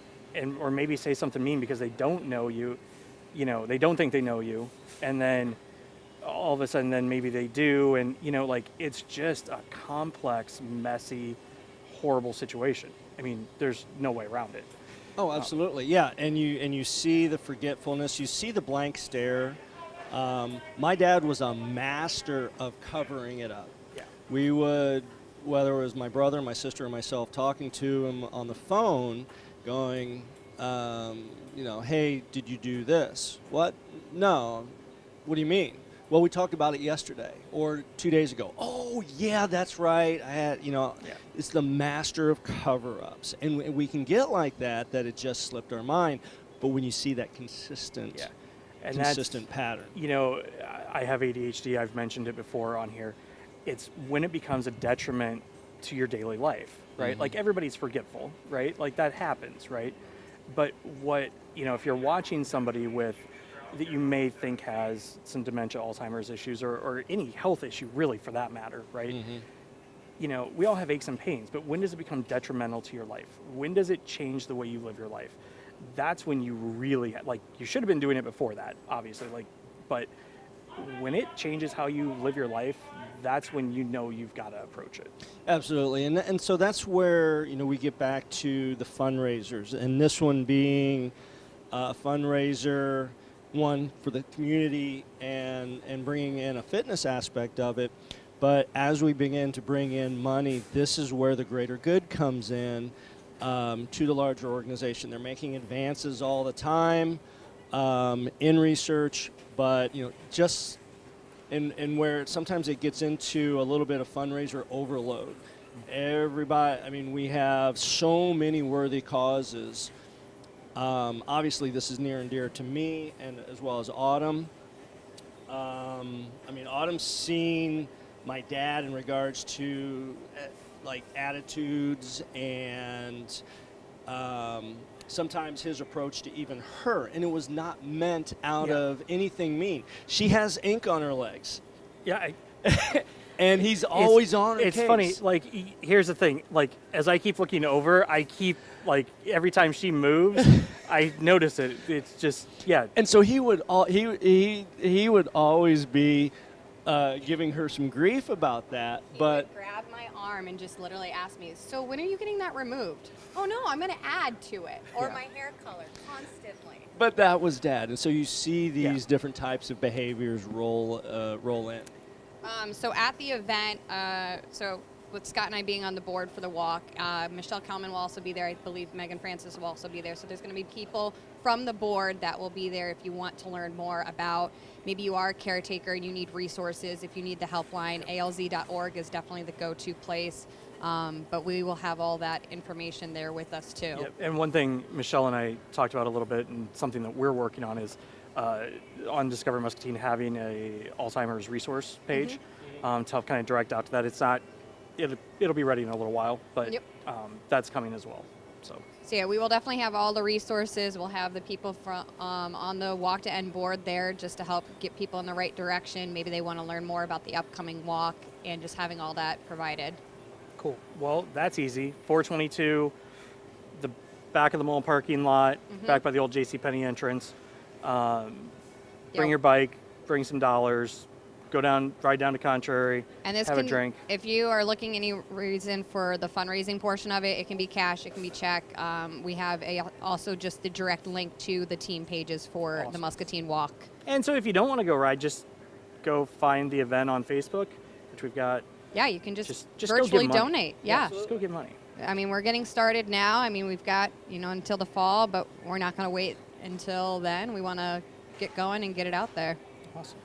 or maybe say something mean because they don't know you, you know, they don't think they know you, and then all of a sudden then maybe they do, and you know, like it's just a complex, messy, horrible situation. I mean, there's no way around it. Oh, absolutely, yeah. And you see the forgetfulness, you see the blank stare. My dad was a master of covering it up. Yeah. We would, whether it was my brother, my sister, or myself, talking to him on the phone, going, you know, hey, did you do this? What? No. What do you mean? Well, we talked about it yesterday or 2 days ago. Oh, yeah, that's right. I had, you know, it's the master of cover-ups. And we can get like that it just slipped our mind. But when you see that consistent pattern. You know, I have ADHD. I've mentioned it before on here. It's when it becomes a detriment to your daily life, right? Like everybody's forgetful, right? Like that happens, right? But what, you know, if you're watching somebody with that you may think has some dementia, Alzheimer's issues, or any health issue really for that matter, right? You know, we all have aches and pains, but when does it become detrimental to your life? When does it change the way you live your life? That's when you really, like, you should have been doing it before that, obviously, like, but when it changes how you live your life, that's when you know you've got to approach it. Absolutely, and so that's where, you know, we get back to the fundraisers, and this one being a fundraiser, one for the community and bringing in a fitness aspect of it. But as we begin to bring in money, this is where the greater good comes in to the larger organization. They're making advances all the time in research, but, you know, just and where sometimes it gets into a little bit of fundraiser overload. Everybody, I mean, we have so many worthy causes. Obviously, this is near and dear to me, and as well as Autumn. I mean, Autumn's seen my dad in regards to like attitudes and sometimes his approach to even her, and it was not meant out of anything mean. She has ink on her legs. Yeah. And he's always on her It's case. funny, like, here's the thing, like, as I keep looking over, I keep, like, every time she moves, I notice it. It's just, yeah. And so he would he would always be giving her some grief about that. He but would grab my arm and just literally ask me, so when are you getting that removed? Oh, no, I'm going to add to it. Or my hair color, constantly. But that was Dad. And so you see these different types of behaviors roll in. So at the event, so with Scott and I being on the board for the walk, Michelle Kalman will also be there. I believe Megan Francis will also be there. So there's going to be people from the board that will be there if you want to learn more about, maybe you are a caretaker and you need resources. If you need the helpline, alz.org is definitely the go-to place. But we will have all that information there with us too. Yep. And one thing Michelle and I talked about a little bit, and something that we're working on, is on Discover Muscatine having a Alzheimer's resource page to help kind of direct out to that. It's not, it'll be ready in a little while, but that's coming as well. So yeah, we will definitely have all the resources. We'll have the people from on the Walk to End board there just to help get people in the right direction. Maybe they want to learn more about the upcoming walk, and just having all that provided. Cool. Well, that's easy. 422, the back of the mall parking lot, back by the old JCPenney entrance. Bring your bike, bring some dollars, go down, ride down to Contrary, and this have a drink. If you are looking any reason for the fundraising portion of it, it can be cash, it can be check. We have also just the direct link to the team pages for the Muscatine Walk. And so if you don't want to go ride, just go find the event on Facebook, which we've got. Yeah, you can just go virtually give money. donate. Yeah, just go give money. I mean, we're getting started now. I mean, we've got, until the fall, but we're not going to wait until then. We want to get going and get it out there. Awesome.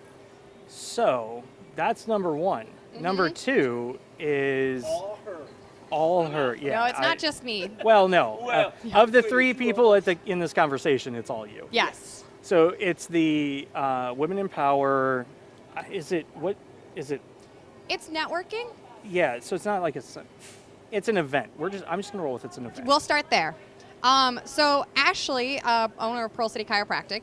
So that's number one. Number two is all her. Yeah. No, it's not just me. Well, no. Of the three people in this conversation, it's all you. Yes. So it's the Women in Power. What is it? It's networking. Yeah. So it's not like it's an event. I'm just gonna roll with it's an event. We'll start there. So Ashley, owner of Pearl City Chiropractic,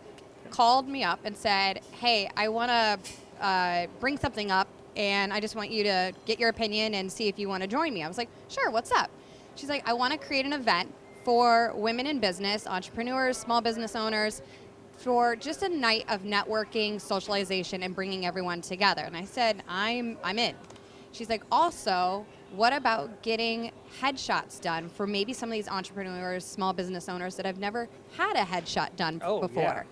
called me up and said, hey, I want to bring something up, and I just want you to get your opinion and see if you want to join me. I was like, sure, what's up? She's like, I want to create an event for women in business, entrepreneurs, small business owners, for just a night of networking, socialization, and bringing everyone together. And I said, I'm in. She's like, also, what about getting headshots done for maybe some of these entrepreneurs, small business owners that have never had a headshot done before? Yeah.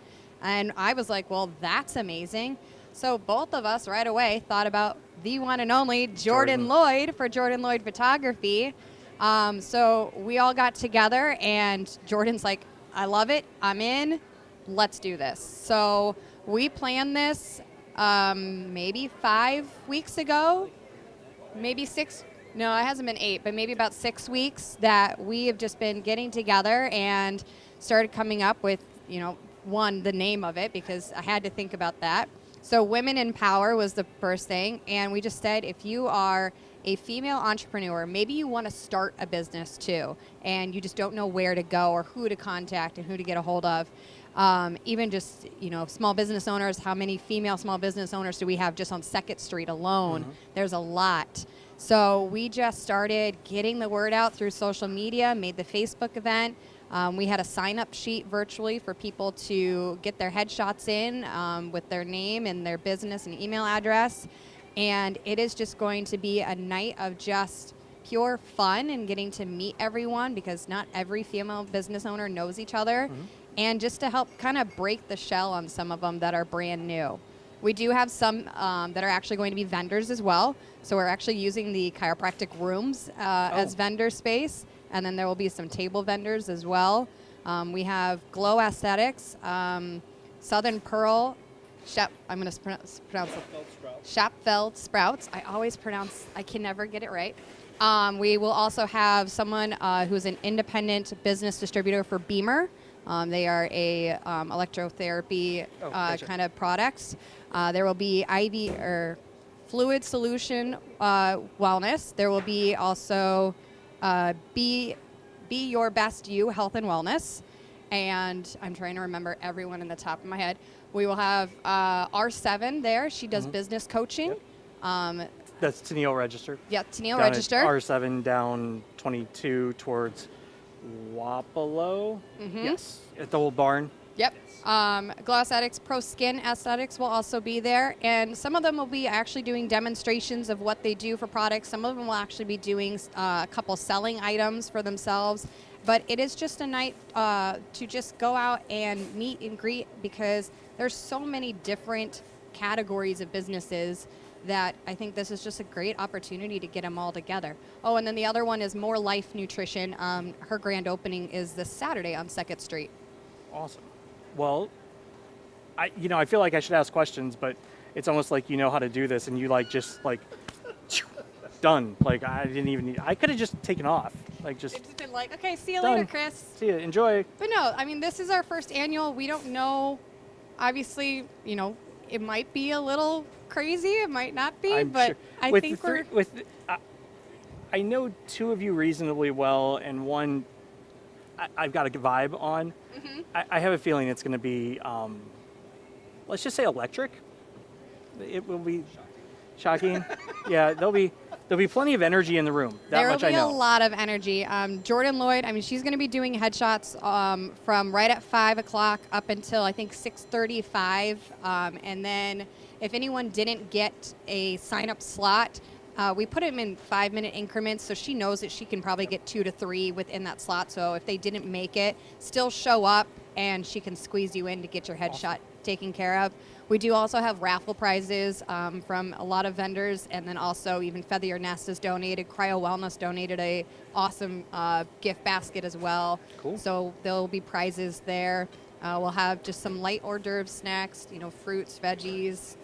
And I was like, well, that's amazing. So both of us right away thought about the one and only Jordan Lloyd for Jordan Lloyd Photography. So we all got together, and Jordan's like, I love it. I'm in. Let's do this. So we planned this maybe 5 weeks ago, maybe 6. No, it hasn't been 8, but maybe about 6 weeks that we have just been getting together and started coming up with, the name of it, because I had to think about that. So Women in Power was the first thing, and we just said, if you are a female entrepreneur, maybe you want to start a business too, and you just don't know where to go or who to contact and who to get a hold of. Even just, small business owners, how many female small business owners do we have just on 2nd Street alone? Mm-hmm. There's a lot. So we just started getting the word out through social media, made the Facebook event. We had a sign-up sheet virtually for people to get their headshots in with their name and their business and email address. And it is just going to be a night of just pure fun and getting to meet everyone, because not every female business owner knows each other. Mm-hmm. And just to help kind of break the shell on some of them that are brand new. We do have some that are actually going to be vendors as well. So we're actually using the chiropractic rooms as vendor space. And then there will be some table vendors as well. We have Glow Aesthetics, Southern Pearl, I'm going to pronounce it. Shapfeld Sprouts. I can never get it right. We will also have someone who's an independent business distributor for Beamer. They are a electrotherapy kind of products. There will be IV or Fluid Solution Wellness. There will be also Be Your Best You Health and Wellness. And I'm trying to remember everyone in the top of my head. We will have R7 there. She does business coaching. Yep. That's Tennille Register. Yeah, Tennille down Register. R7 down 22 towards Wapello. Mm-hmm. Yes, at the old barn. Yep. Glow Aesthetics, Pro Skin Aesthetics will also be there. And some of them will be actually doing demonstrations of what they do for products. Some of them will actually be doing a couple selling items for themselves. But it is just a night to just go out and meet and greet, because there's so many different categories of businesses that I think this is just a great opportunity to get them all together. Oh, and then the other one is More Life Nutrition. Her grand opening is this Saturday on 2nd Street. Awesome. Well, I feel like I should ask questions, but it's almost like you know how to do this, and you done. Like I could have just taken off. It's just been like, okay, see you done. Later, Chris. See you, enjoy. But no, this is our first annual. We don't know. Obviously, it might be a little crazy. It might not be, but sure. I think I know 2 of you reasonably well, and one I've got a vibe on. Mm-hmm. I have a feeling it's going to be, let's just say electric. It will be shocking. Yeah, there'll be plenty of energy in the room. There will be a lot of energy. Jordan Lloyd, she's going to be doing headshots from right at 5 o'clock up until I think 6:35. And then if anyone didn't get a sign-up slot, we put them in 5-minute increments, so she knows that she can probably get 2 to 3 within that slot. So if they didn't make it, still show up, and she can squeeze you in to get your headshot taken care of. We do also have raffle prizes from a lot of vendors, and then also even Feather Your Nest has donated. Cryo Wellness donated a awesome gift basket as well. Cool. So there'll be prizes there. We'll have just some light hors d'oeuvre snacks, fruits, veggies.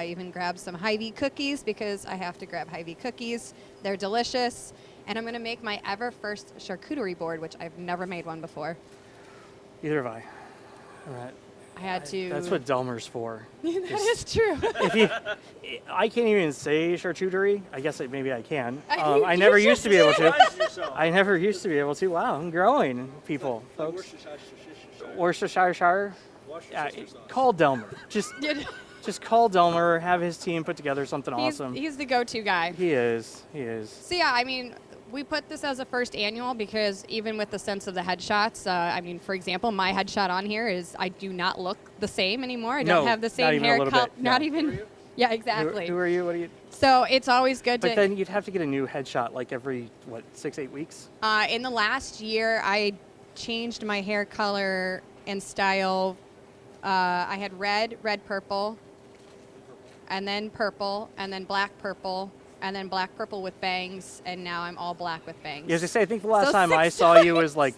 Even grab some Hy-Vee cookies, because I have to grab Hy-Vee cookies. They're delicious. And I'm going to make my ever first charcuterie board, which I've never made one before. Either have I. All right. I had to. That's what Delmer's for. That is true. I can't even say charcuterie. I guess maybe I can. You I never used to be able to. Yourself. I never used to be able to. Wow, I'm growing, people, folks. Worcestershire. Call Delmer. Just call Delmer. Have his team put together something awesome. He's the go-to guy. He is. So yeah, I mean, we put this as a first annual because even with the sense of the headshots, I mean, for example, my headshot on here is I do not look the same anymore. I don't have the same haircut. Not even. Yeah, exactly. Who are you? What are you? So it's always good But to. then you'd have to get a new headshot like every 6-8 weeks. In the last year, I changed my hair color and style. I had red, purple, and then purple, and then black purple, and then black purple with bangs, and now I'm all black with bangs. Yeah, as I say, I think the last time I saw you was like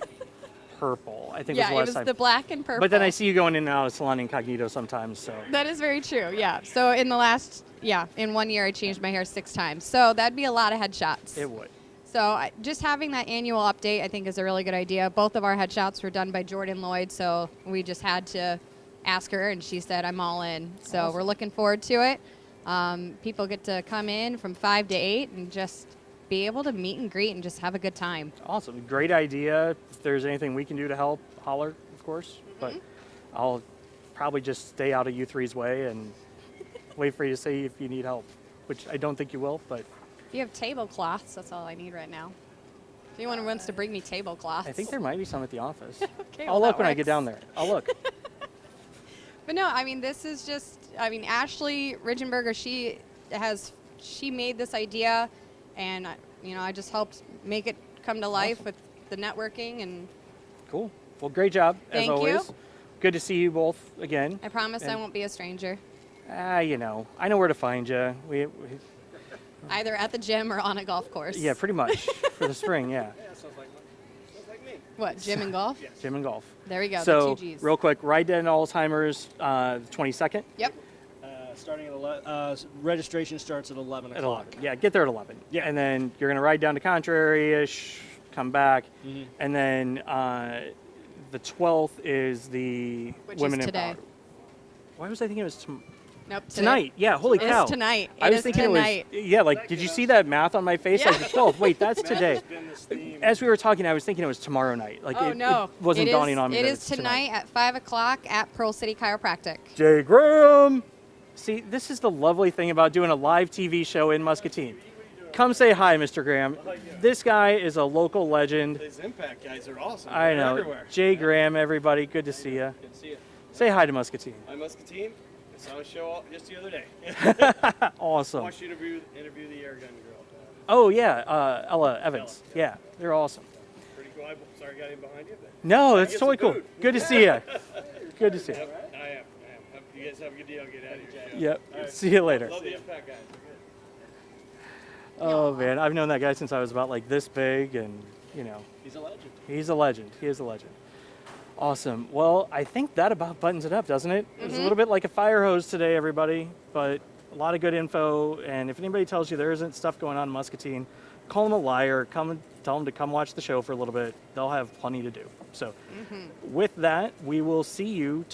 purple. I think yeah, was the last time. the black and purple. But then I see you going in and out of Salon Incognito sometimes. So that is very true. Yeah. So in 1 year, I changed my hair 6 times. So that'd be a lot of headshots. It would. So just having that annual update, I think, is a really good idea. Both of our headshots were done by Jordan Lloyd, so we just had to ask her, and she said, "I'm all in." So awesome. We're looking forward to it. People get to come in from 5 to 8 and just be able to meet and greet and just have a good time. Awesome. Great idea. If there's anything we can do to help, holler, of course. But I'll probably just stay out of U3's way and wait for you to say if you need help, which I don't think you will, but... If you have tablecloths, that's all I need right now. If anyone wants to bring me tablecloths. I think there might be some at the office. Okay, I'll look when I get down there. I'll look. But no, I mean, this is just, I mean, Ashley Ridgenberger, she made this idea, and, you know, I just helped make it come to life with the networking and... Cool. Well, great job, as always. Thank you. Good to see you both again. I promise I won't be a stranger. You know, I know where to find you. We Either at the gym or on a golf course. Yeah, pretty much, for the spring, yeah. Sounds like me. What, gym and golf? Yes. Gym and golf. There we go, So, the 2 Gs. real quick, Ride Dead and Alzheimer's, the 22nd? Yep. Starting at registration starts at 11 o'clock. At 11. Yeah, get there at 11. Yeah. And then you're going to ride down to Contrary-ish, come back, and then the 12th is the Which Women is in today. Power. Why was I thinking it was Nope, tonight? Yeah, holy It cow. is tonight. I It was is thinking tonight. it was, yeah, like, did you see that math on my face? Yeah. Like the 12th. Wait, that's today. As we were talking, I was thinking it was tomorrow night. Like, it wasn't dawning on me. It that is it's tonight at 5 o'clock at Pearl City Chiropractic. Jay Graham. See, this is the lovely thing about doing a live TV show in Muscatine. Come say hi, Mr. Graham. This guy is a local legend. These Impact guys are awesome. I They're know. everywhere. Jay Graham, everybody. Good to see you. Good to see you. Say hi to Muscatine. Hi, Muscatine. I saw a show just the other day. Awesome. Watched you interview the air gun girl. Oh, yeah. Ella Evans. Yeah, they're awesome. Pretty cool. Sorry I got in behind you. But No, I that's get totally some cool. food. Good to see you. Good to see you. I am. You guys have a good day. I'll get out of here. Yep. All right. See you later. Love the Impact guys. Oh, man. I've known that guy since I was about like this big, and, you know. He's a legend. He's a legend. He is a legend. Awesome. Well, I think that about buttons it up, doesn't it? It was a little bit like a fire hose today, everybody, but a lot of good info. And if anybody tells you there isn't stuff going on in Muscatine, call them a liar. Come and tell them to come watch the show for a little bit. They'll have plenty to do. So with that, we will see you tomorrow.